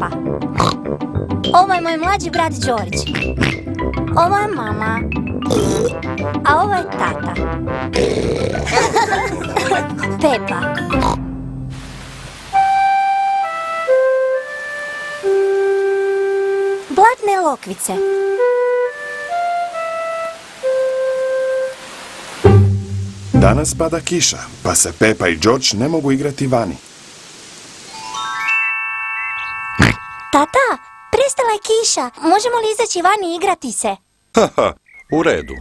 Pepa. Ovo je moj mlađi brat George. Ovo je mama. A ovo je tata. Pepa. Blatne lokvice. Danas pada kiša, pa se Pepa i George ne mogu igrati vani. Tata, prestala je kiša. Možemo li izaći vani i igrati se? Haha, u redu.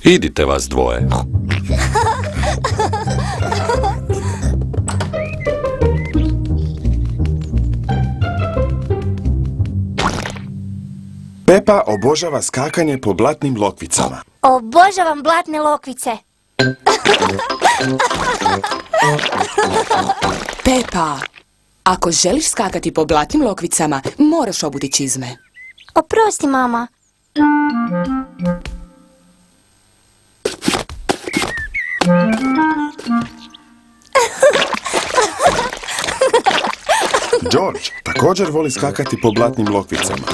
Idite vas dvoje. Pepa obožava skakanje po blatnim lokvicama. Obožavam blatne lokvice. Pepa, ako želiš skakati po blatnim lokvicama, moraš obuti čizme. Oprosti, mama. George također voli skakati po blatnim lokvicama.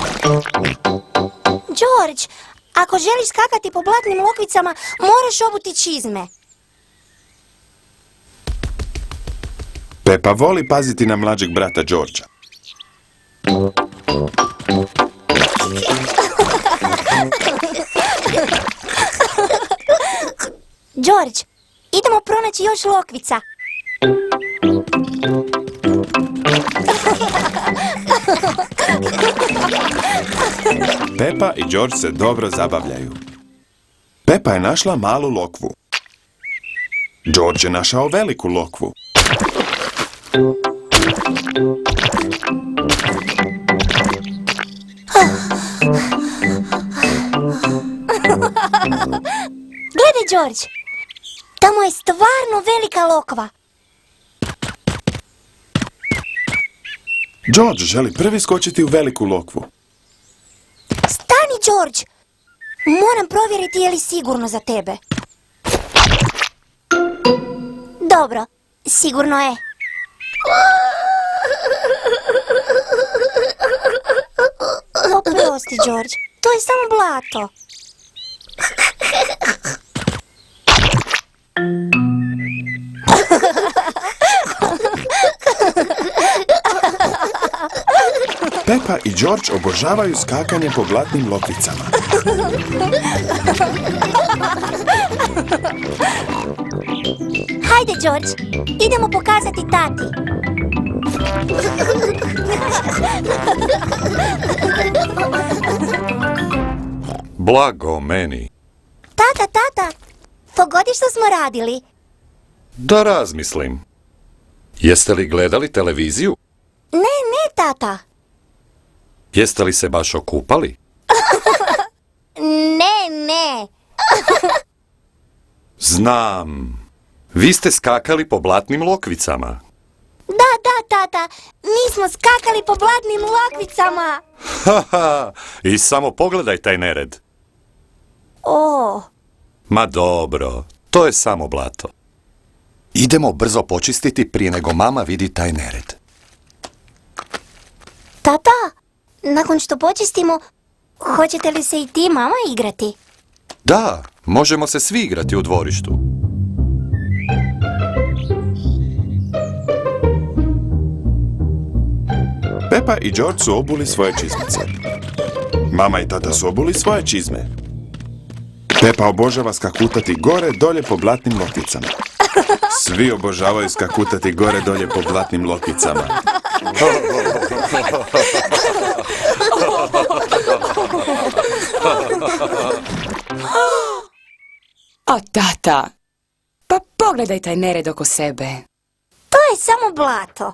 George, ako želiš skakati po blatnim lokvicama, moraš obuti čizme. Pepa voli paziti na mlađeg brata Georgea. George, idemo pronaći još lokvica. Pepa i George se dobro zabavljaju. Pepa je našla malu lokvu. George je našao veliku lokvu. Gledaj, George. Tamo je stvarno velika lokva. George želi prvi skočiti u veliku lokvu. Stani, George. Moram provjeriti je li sigurno za tebe. Dobro, sigurno je. Oprosti, George. To je samo blato. Pepa i George obožavaju skakanje po blatnim lokvicama. Hajde, George. Idemo pokazati tati. Blago meni. Tata, pogodi što smo radili. Da razmislim. Jeste li gledali televiziju? Ne, tata. Jeste li se baš okupali? Ne. Znam. Vi ste skakali po blatnim lokvicama. Da, tata. Mi smo skakali po blatnim lokvicama. Haha, i samo pogledaj taj nered. O. Ma dobro, to je samo blato. Idemo brzo počistiti prije nego mama vidi taj nered. Tata, nakon što počistimo, hoćete li se i ti mama igrati? Da, možemo se svi igrati u dvorištu. Pepa i George su obuli svoje čizmice. Mama i tata su obuli svoje čizme. Pepa obožava skakutati gore dolje po blatnim lokvicama. Svi obožavaju skakutati gore dolje po blatnim lokvicama. O, tata, pa pogledaj taj nered oko sebe. To je samo blato.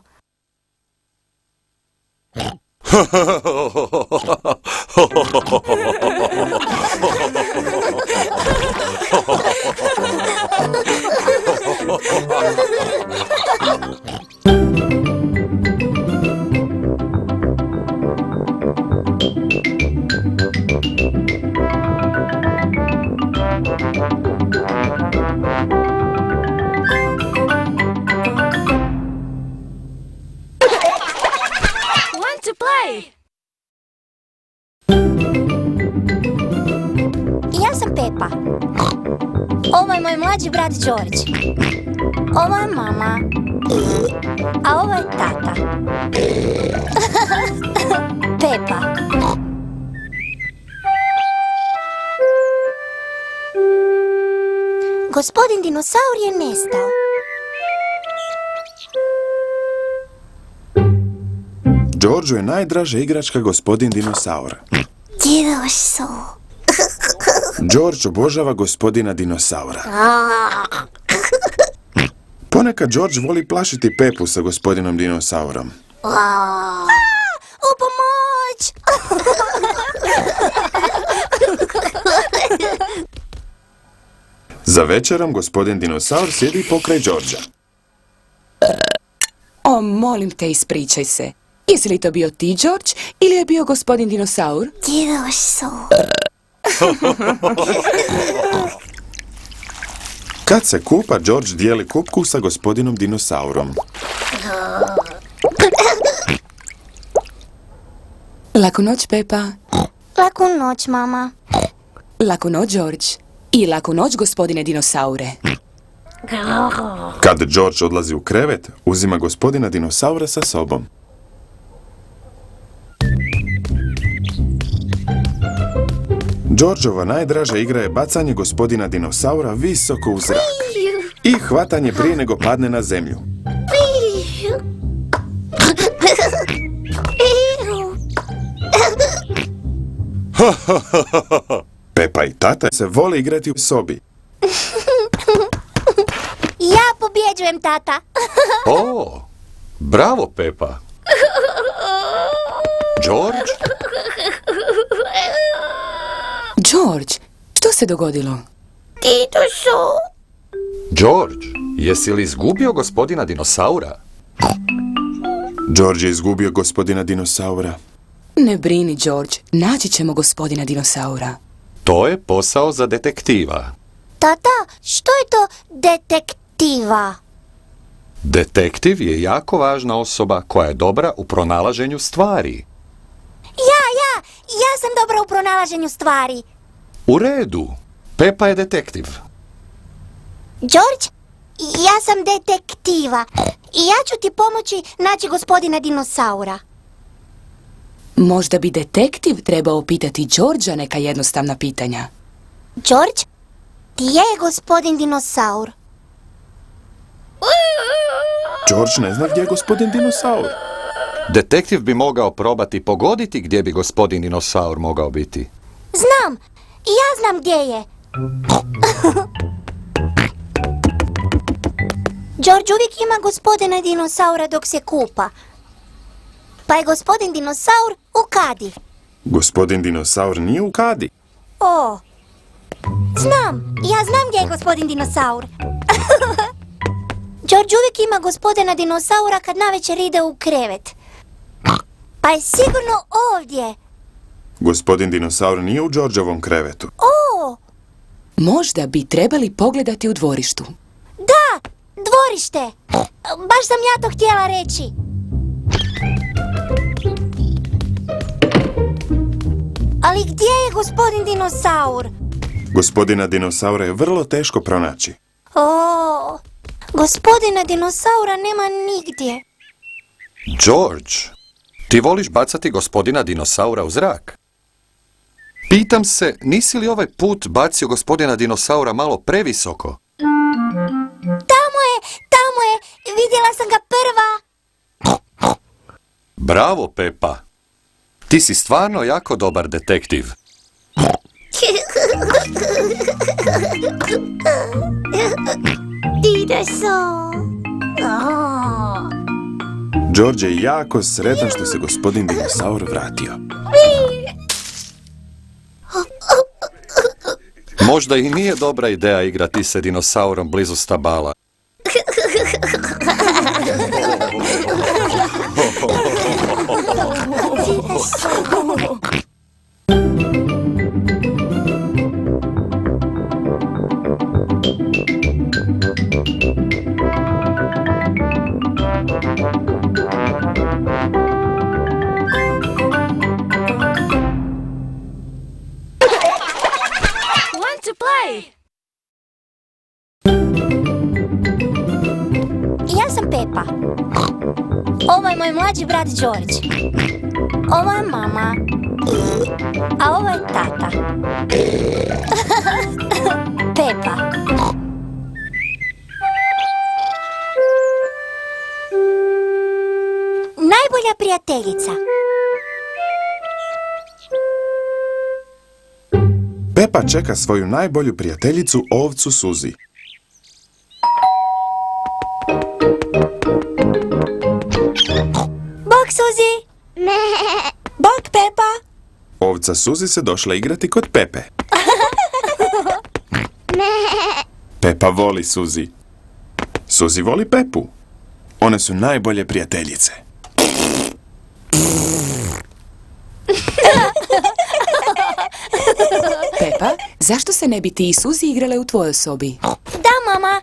Want to play? Ja sam Pepa. Ovo je moj mlađi brat George. Ovo je mama. A ovo je tata. Pepa. Gospodin dinosaur je nestao. Georgeu je najdraža igračka gospodin dinosaur. Dinosaur. George obožava gospodina dinosaura. Ponekad George voli plašiti Pepu sa gospodinom dinosaurom. U pomoć! Za večerom gospodin dinosaur sjedi pokraj Georgea. O, molim te, ispričaj se. Jesi li to bio ti, George, ili je bio gospodin dinosaur? Dinosaur. Kad se kupa, George dijeli kupku sa gospodinom dinosaurom. Laku noć, Pepa. Laku noć, mama. Laku noć, George. I laku noć, gospodine dinosaure. Kad George odlazi u krevet, uzima gospodina dinosaura sa sobom. Georgeova najdraža igra je bacanje gospodina dinosaura visoko u zrak i hvatanje prije nego padne na zemlju. Pepa i tata se vole igrati u sobi. Ja pobjeđujem, tata. O, bravo, Pepa. George? George, što se dogodilo? Dinosaur. George, jesi li izgubio gospodina dinosaura? George je izgubio gospodina dinosaura. Ne brini, George, naći ćemo gospodina dinosaura. To je posao za detektiva. Tata, što je to detektiva? Detektiv je jako važna osoba koja je dobra u pronalaženju stvari. Ja sam dobra u pronalaženju stvari. U redu. Pepa je detektiv. George, ja sam detektiva i ja ću ti pomoći naći gospodina dinosaura. Možda bi detektiv trebao pitati Georgea neka jednostavna pitanja. George, gdje je gospodin dinosaur? George ne zna gdje je gospodin dinosaur. Detektiv bi mogao probati pogoditi gdje bi gospodin dinosaur mogao biti. Znam, ja znam gdje je. George uvijek ima gospodina dinosaura dok se kupa. Pa je gospodin dinosaur u kadi. Gospodin dinosaur nije u kadi. O, ja znam gdje je gospodin dinosaur. George uvijek ima gospodina dinosaura kad navečer ide u krevet. Pa je sigurno ovdje. Gospodin dinosaur nije u Georgeovom krevetu. O, Možda bi trebali pogledati u dvorištu. da, dvorište. Baš sam ja to htjela reći. Ali gdje je gospodin dinosaur? Gospodina dinosaura je vrlo teško pronaći. O, gospodina dinosaura nema nigdje. George, ti voliš bacati gospodina dinosaura u zrak? Pitam se, nisi li ovaj put bacio gospodina dinosaura malo previsoko? Tamo je, vidjela sam ga prva. Bravo, Pepa. Ti si stvarno jako dobar detektiv. Dinosaur. George je jako sretan što se gospodin dinosaur vratio. Možda i nije dobra ideja igrati se dinosaurom blizu stabala. Pepa. Ovo je moj mlađi brat George. Ovo je mama. A ovo je tata. Pepa. Najbolja prijateljica. Pepa čeka svoju najbolju prijateljicu, ovcu Suzi. Bok, Suzi! Bok, Pepa! Ovca Suzi se došla igrati kod Pepe. Pepa voli Suzi. Suzi voli Pepu. One su najbolje prijateljice. Pepa, zašto se ne bi ti i Suzi igrale u tvojoj sobi? Da, mama!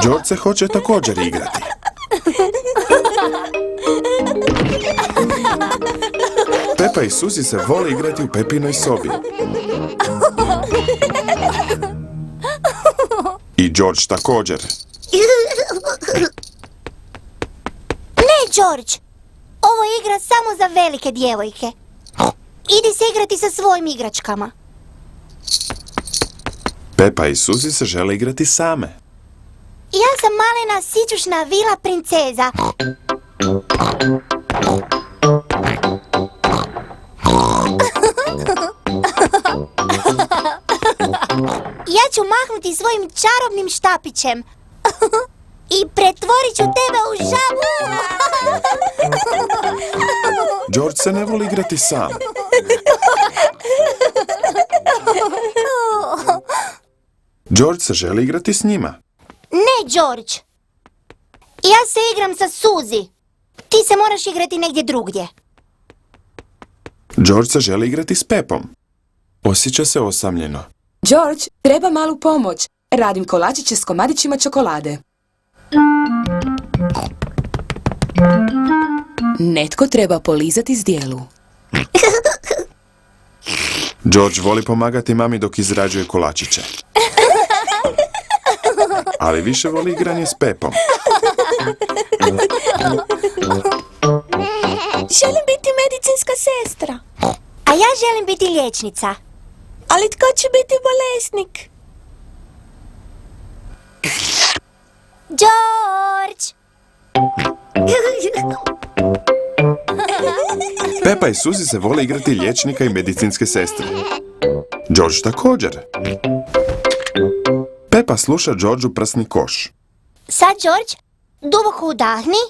George se hoće također igrati. Pepa i Suzi se vole igrati u Pepinoj sobi. I George također. Ne, George! Ovo je igra samo za velike djevojke. Idi se igrati sa svojim igračkama. Pepa i Suzi se žele igrati same. Ja sam malena sićušna vila princeza. Ja ću mahnuti svojim čarobnim štapićem. I pretvorit ću tebe u žabu. George se ne voli igrati sam. George se želi igrati s njima. Ne, George. Ja se igram sa Suzi. Ti se moraš igrati negdje drugdje. George se želi igrati s Pepom. Osjeća se osamljeno. George, treba malu pomoć. Radim kolačiće s komadićima čokolade. Netko treba polizati zdjelu. George voli pomagati mami dok izrađuje kolačiće. Ali više voli igranje s Pepom. Želim biti medicinska sestra. A ja želim biti liječnica. Ali tko će biti bolesnik? George! Pepa i Suzi se vole igrati liječnika i medicinske sestre. George također. Pepa sluša Georgeu prsni koš. Sad, George, duboko udahni,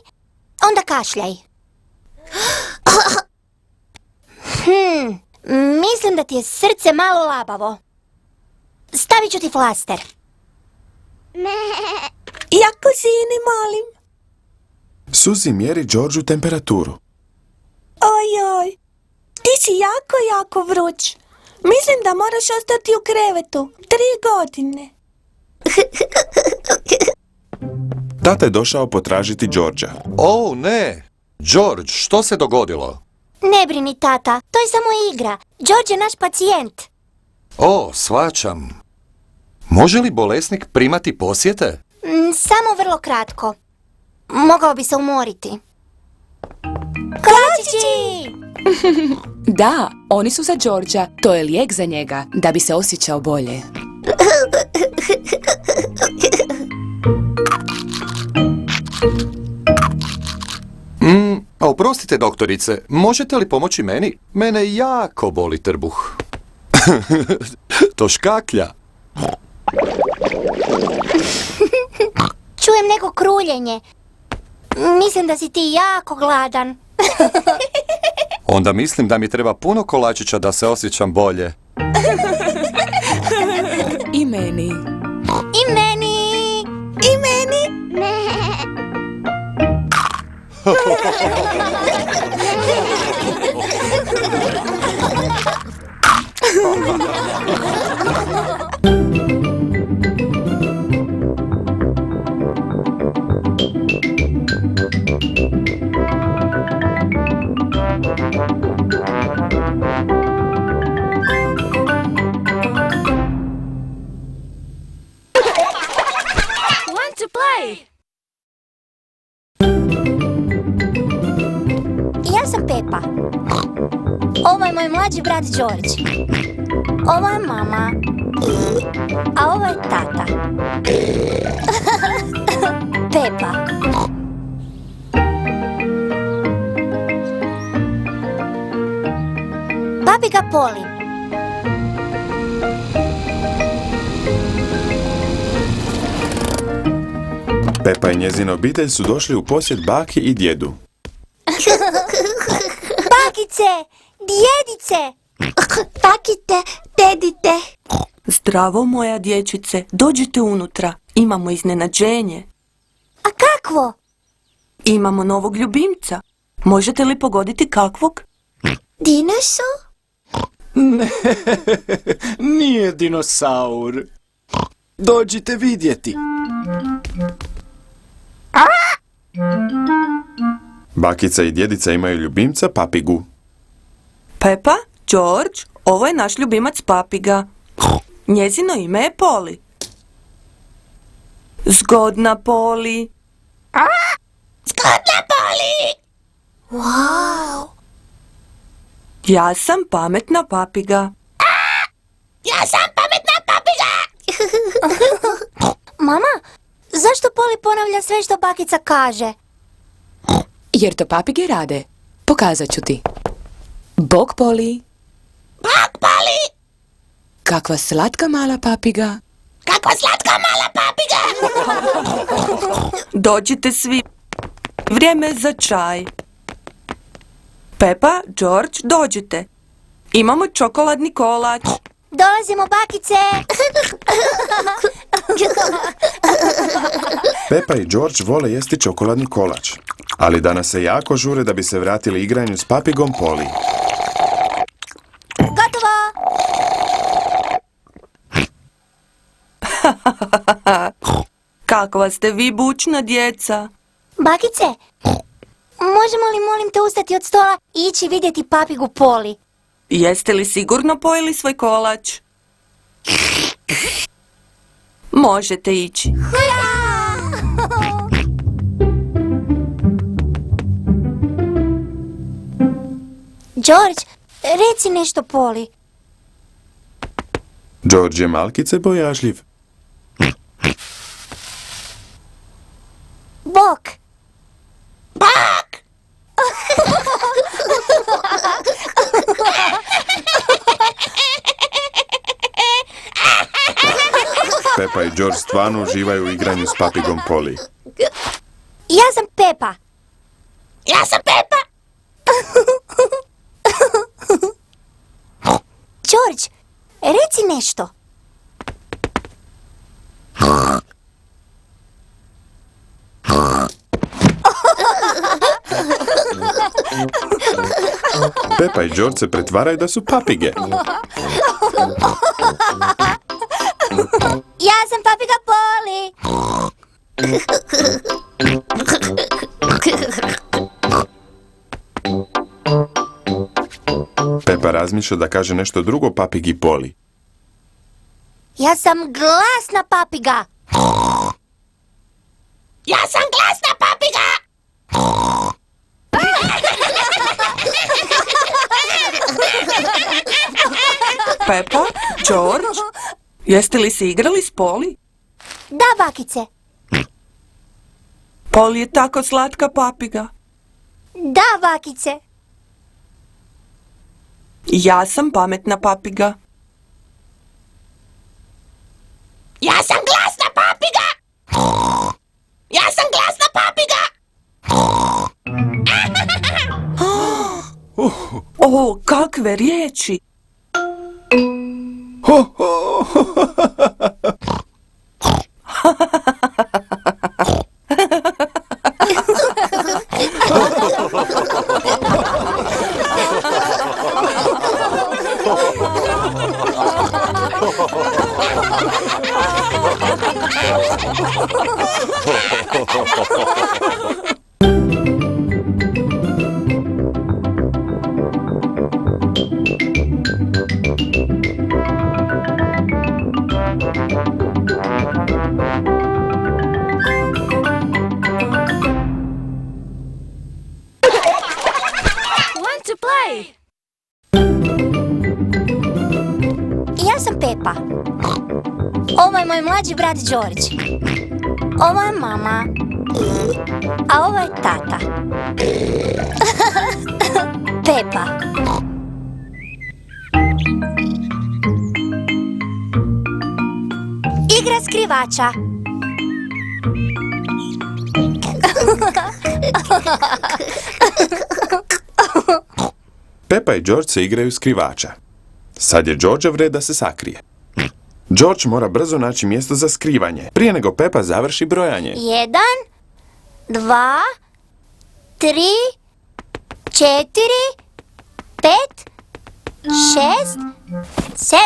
onda kašljaj. Mislim da ti je srce malo labavo. Stavit ću ti flaster. Jako sini, molim. Suzi mjeri Georgeu temperaturu. Oj, ti si jako vruć. Mislim da moraš ostati u krevetu 3 godine. Tata je došao potražiti Georgea. O, ne! George, što se dogodilo? Ne brini, tata, to je samo igra. George je naš pacijent. O, shvaćam. Može li bolesnik primati posjete? Samo vrlo kratko. Mogao bi se umoriti. Kolačići! Da, oni su za Georgea. To je lijek za njega, da bi se osjećao bolje. Oprostite, doktorice, možete li pomoći meni? Mene jako boli trbuh. To škaklja. Čujem neko kruljenje. Mislim da si ti jako gladan. Onda mislim da mi treba puno kolačića da se osjećam bolje. I meni. I meni! I meni. to play! Ja sam Pepa. Ovo je moj mlađi brat George. Ovo je mama. A ovo je tata. Pepa. Papiga Poli. Pepa i njezina obitelj su došli u posjet baki i djedu. Bakice, djedice. Takite, dedite. Zdravo, moja dječice. Dođite unutra. Imamo iznenađenje. A kakvo? Imamo novog ljubimca. Možete li pogoditi kakvog? Dinosaur? Nije dinosaur. Dođite vidjeti. Bakica i djedica imaju ljubimca papigu. Pepa, George, ovo je naš ljubimac papiga. Njezino ime je Poli. Zgodna Poli. Zgodna Poli! Wow! Ja sam pametna papiga. Ja sam pametna papiga! Mama, zašto Poli ponavlja sve što bakica kaže? Jer to papige rade. Pokazat ću ti. Bok Poli. Bok Poli! Kakva slatka mala papiga. Kakva slatka mala papiga! Dođite svi. Vrijeme je za čaj. Pepa, George, dođite. Imamo čokoladni kolač. Dolazimo, bakice! Pepa i George vole jesti čokoladni kolač, ali danas se jako žure da bi se vratili igranju s papigom Poli. Gotovo! Kakva ste vi bučna djeca. Bakice, možemo li molim te ustati od stola i ići vidjeti papigu Poli? Jeste li sigurno pojeli svoj kolač? Možete ići. George, reci nešto Poli. George je malkice bojažljiv. Bok. Bok! Pepa i George stvarno uživaju u igranju s papigom Poli. Ja sam Pepa. Ja sam Pepa. George, reci nešto. Pepa i George se pretvaraju da su papige. Ja sam papiga Poli. Pepa razmišlja da kaže nešto drugo papigi Poli. Ja sam glasna papiga. Ja sam glasna papiga. Pepa, George, jeste li se igrali s Poli? Da, bakice. Poli je tako slatka papiga. Da, bakice. Ja sam pametna papiga. Ja sam glasna papiga. Ja sam glasna papiga. O, kakve riječi! Pepa. Ovo je moj mlađi brat George. Ovo je mama. A ovo je tata. Pepa. Igra skrivača. Pepa i George se igraju skrivača. Sad je Georgeov red da se sakrije. George mora brzo naći mjesto za skrivanje, prije nego Pepa završi brojanje. 1, 2, 3, 4, 5, 6, 7,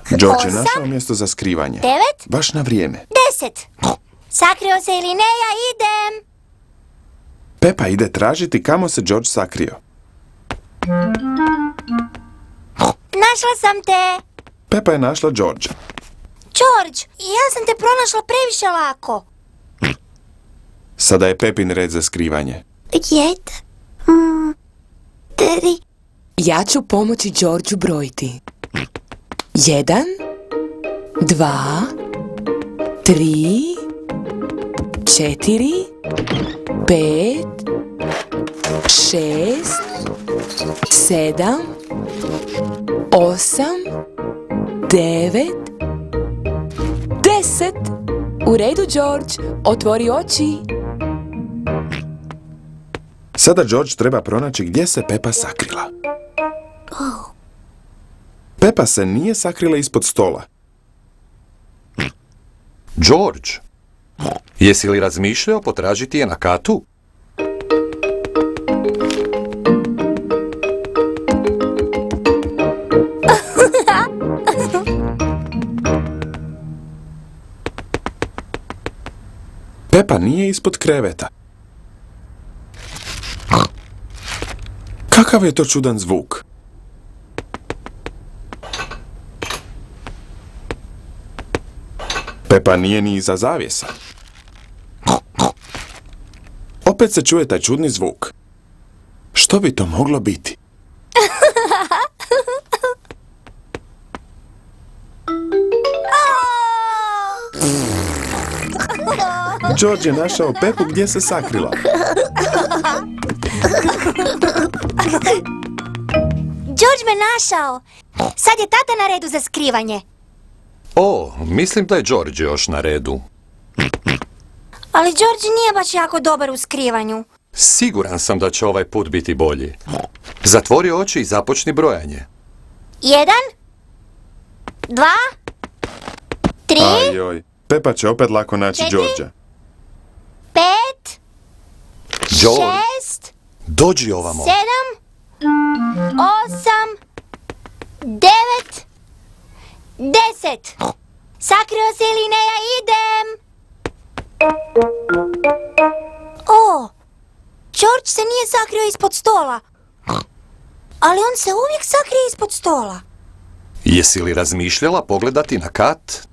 George je 8, našao mjesto za skrivanje. 9, Baš na vrijeme. 10. Sakrio se ili ne, ja idem. Pepa ide tražiti kamo se George sakrio. Našla sam te. Pepa je našla Georgea. George, ja sam te pronašla previše lako. Sada je Pepin red za skrivanje. 1, 3. Ja ću pomoći Georgeu brojiti. 1, 2, 3, 4, 5, 6, 7, 8, 9, 10. U redu, George. Otvori oči. Sada George treba pronaći gdje se Pepa sakrila. Pepa se nije sakrila ispod stola. George, jesi li razmišljao potražiti je na katu? Pepa nije ispod kreveta. Kakav je to čudan zvuk? Pepa nije ni iza zavjesa. Opet se čuje taj čudni zvuk. Što bi to moglo biti? George je našao Pepu gdje se sakrila. George me našao. Sad je tata na redu za skrivanje. O, mislim da je George još na redu. Ali George nije baš jako dobar u skrivanju. Siguran sam da će ovaj put biti bolji. Zatvori oči i započni brojanje. 1, 2, 3, Ajoj, Pepa će opet lako naći 4, Georgea. 5, George, 6, dođi ovamo. 7, 8, 9, 10. Sakrio se ili ne, ja idem. O, George se nije sakrio ispod stola. Ali on se uvijek sakrije ispod stola. Jesi li razmišljala pogledati na kat?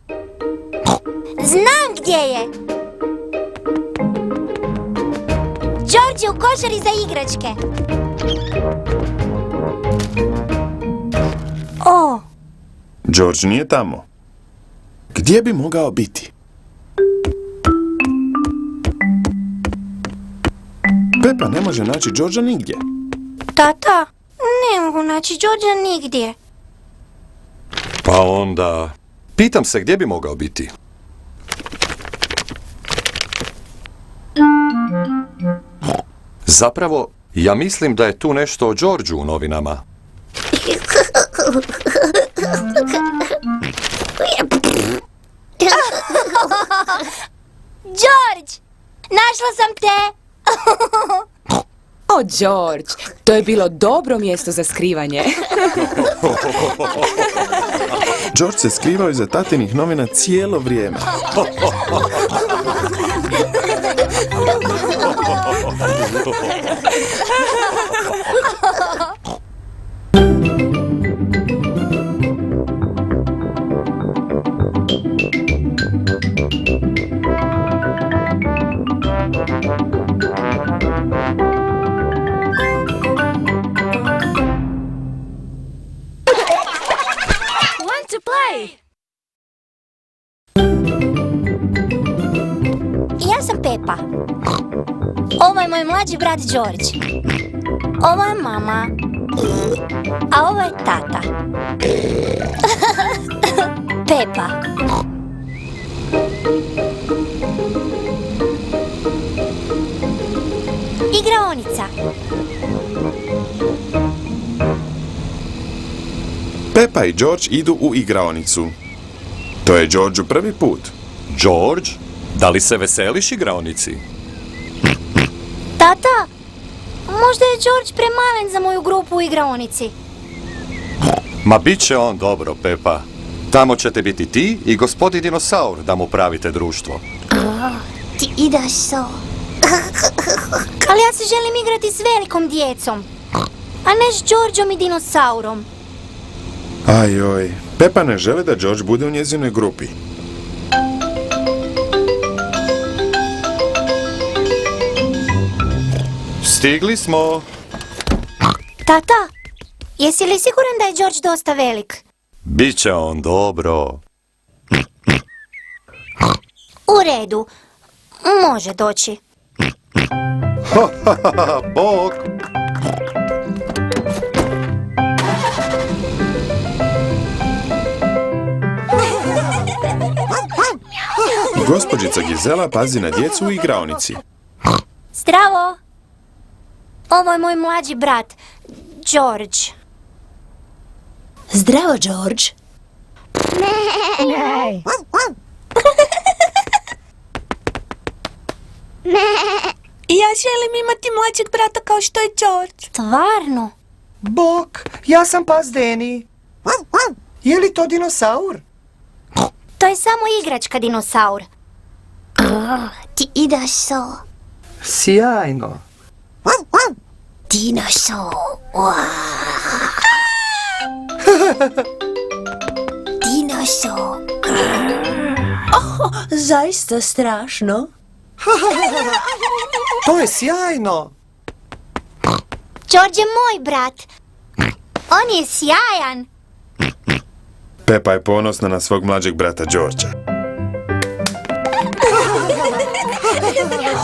Znam gdje je. George je u košari za igračke. O, George nije tamo. Gdje bi mogao biti? Pepa ne može naći Georgea nigdje. tata, ne mogu naći Georgea nigdje. Pa onda... Pitam se gdje bi mogao biti. Zapravo, ja mislim da je tu nešto o Georgeu u novinama. George, našla sam te. O, George, to je bilo dobro mjesto za skrivanje. George se skrivao iza tatinih novina cijelo vrijeme. Pepa. Ovo je moj mlađi brat George. Ovo je mama. A ovo je tata. Pepa. Igraonica. Pepa i George idu u igraonicu. To je Georgeu prvi put. George, da li se veseliš igraonici? Tata, možda je George premalen za moju grupu u igraonici. Ma bit će on dobro, Pepa. Tamo ćete biti ti i gospodin dinosaur da mu pravite društvo. Ti ideš so. Ali ja se želim igrati s velikom djecom, a ne s Georgeom i dinosaurom. Ajoj, Pepa ne želi da George bude u njezinoj grupi. Stigli smo. Tata, jesi li siguran da je George dosta velik? Bit će on dobro. U redu, može doći. Bog. Gospođica Gizela pazi na djecu u igraonici. Zdravo! Ovo je moj mlađi brat, George. Zdravo, George. Ja želim imati mlađeg brata kao što je George. Stvarno? Bok, ja sam pas Deni. Je li to dinosaur? To je samo igračka dinosaur. Ti ideš so. Sjajno. Dinosaur. Dinosaur. Zaista strašno. To je sjajno. George je moj brat. On je sjajan. Pepa je ponosna na svog mlađeg brata Georgea.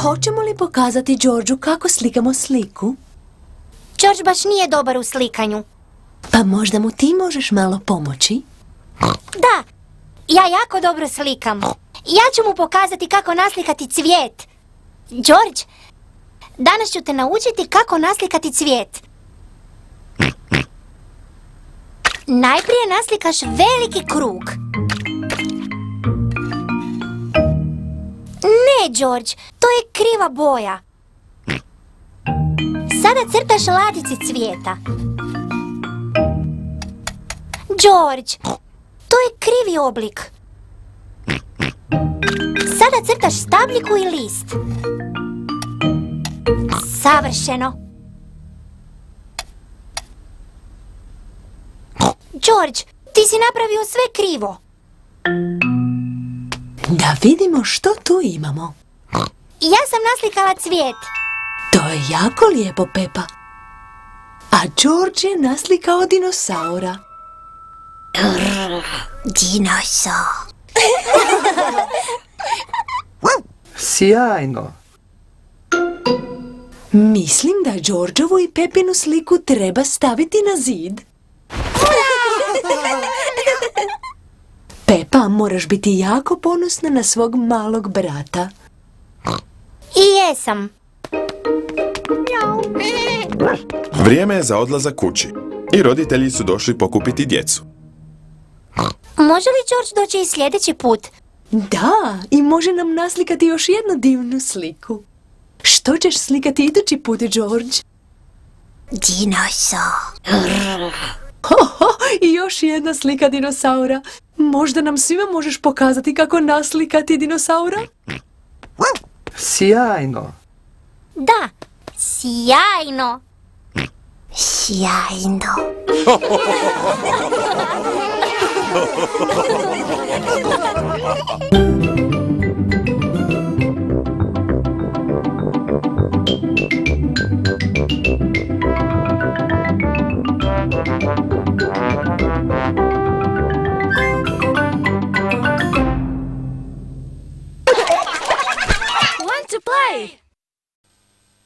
Hoćemo li pokazati Georgeu kako slikamo sliku? George baš nije dobar u slikanju. Pa možda mu ti možeš malo pomoći? Da, ja jako dobro slikam. Ja ću mu pokazati kako naslikati cvijet. George, danas ću te naučiti kako naslikati cvijet. Najprije naslikaš veliki krug. Ne, George, to je kriva boja. Sada crtaš ladice cvijeta. George, to je krivi oblik. Sada crtaš stabljiku i list. Savršeno. George, ti si napravio sve krivo. Da vidimo što tu imamo. Ja sam naslikala cvijet. To je jako lijepo, Pepa. A George je naslikao dinosaura. Dinosaur. Sjajno. Mislim da Georgeovu i Pepinu sliku treba staviti na zid. Pepa, moraš biti jako ponosna na svog malog brata. I jesam. Vrijeme je za odlazak kući i roditelji su došli pokupiti djecu. Može li George doći i sljedeći put? Da, i može nam naslikati još jednu divnu sliku. Što ćeš slikati idući put, George? Dinosaur. I još jedna slika dinosaura. Možda nam svima možeš pokazati kako naslikati dinosaura? Sjajno. Da, sjajno. Sjajno.